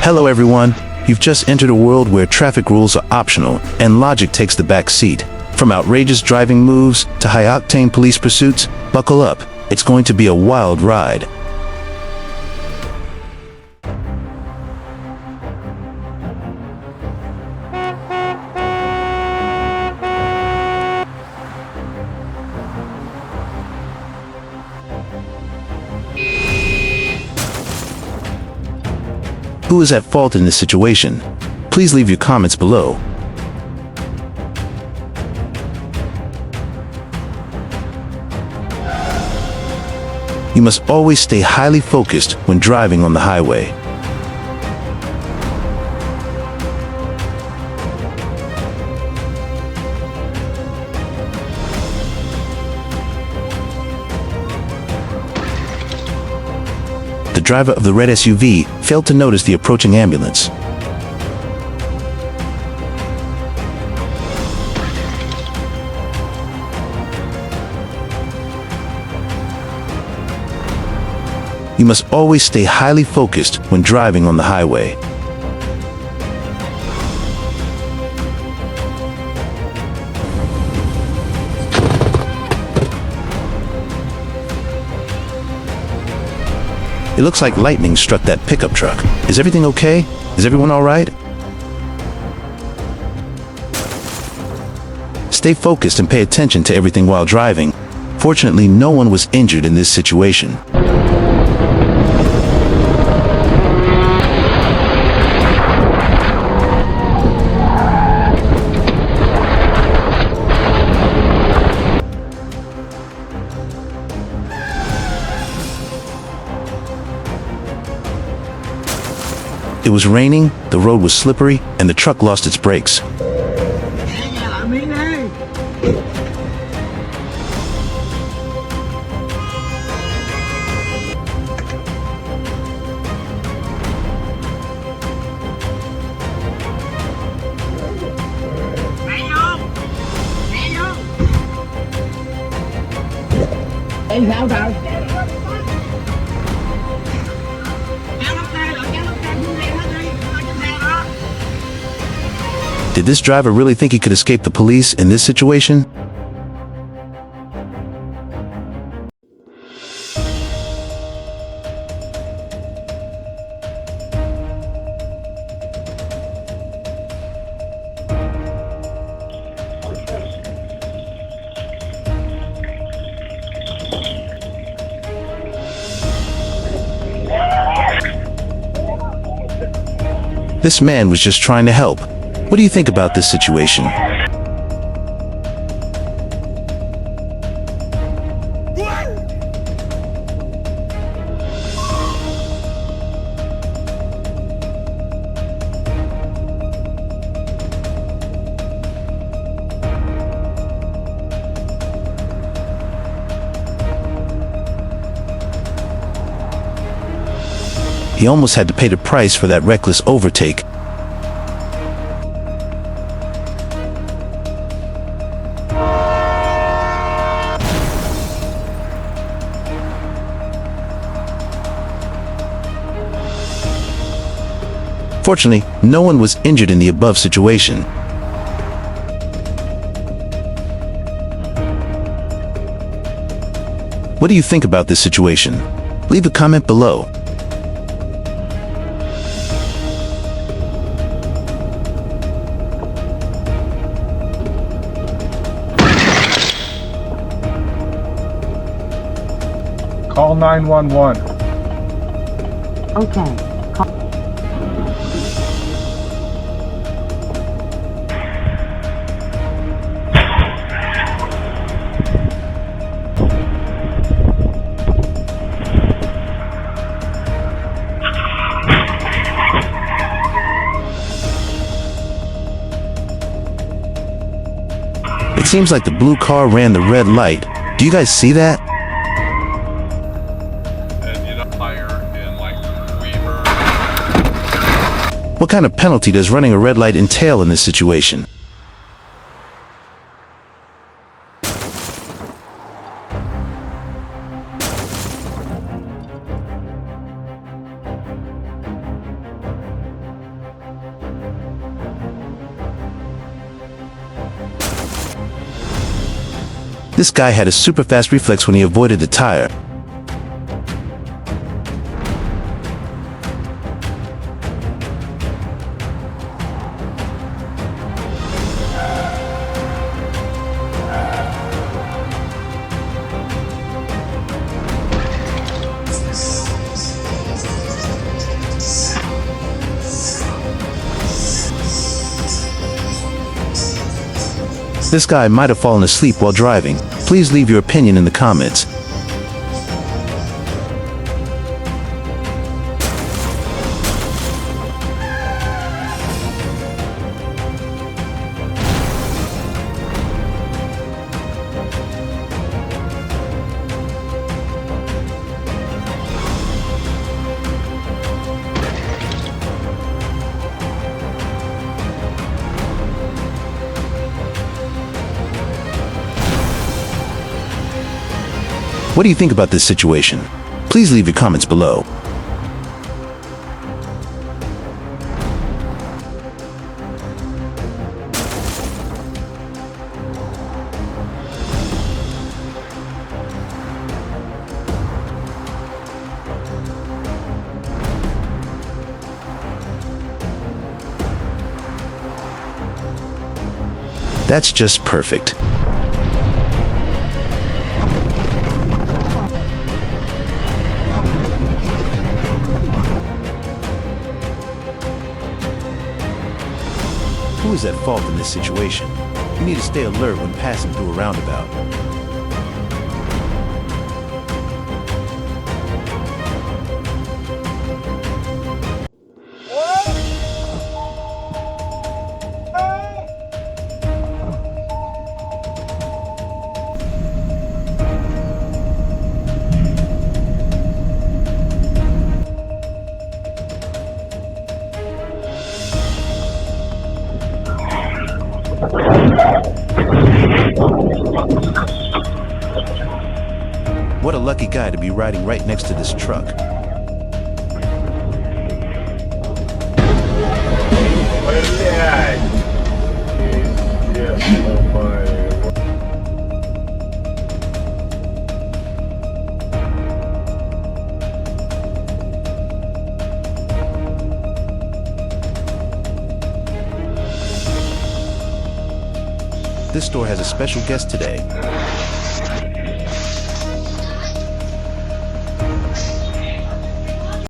Hello everyone, you've just entered a world where traffic rules are optional and logic takes the back seat. From outrageous driving moves to high-octane police pursuits, buckle up, it's going to be a wild ride. Who is at fault in this situation? Please leave your comments below. You must always stay highly focused when driving on the highway. The driver of the red SUV failed to notice the approaching ambulance. You must always stay highly focused when driving on the highway. It looks like lightning struck that pickup truck. Is everything okay? Is everyone all right? Stay focused and pay attention to everything while driving. Fortunately, no one was injured in this situation. It was raining, the road was slippery, and the truck lost its brakes. Did this driver really think he could escape the police in this situation? This man was just trying to help. What do you think about this situation? He almost had to pay the price for that reckless overtake. Fortunately, no one was injured in the above situation. What do you think about this situation? Leave a comment below. Call 911. Okay. It seems like the blue car ran the red light. Do you guys see that? What kind of penalty does running a red light entail in this situation? This guy had a super fast reflex when he avoided the tire. This guy might have fallen asleep while driving. Please leave your opinion in the comments. What do you think about this situation? Please leave your comments below. That's just perfect. Who is at fault in this situation? You need to stay alert when passing through a roundabout. What a lucky guy to be riding right next to this truck. This store has a special guest today.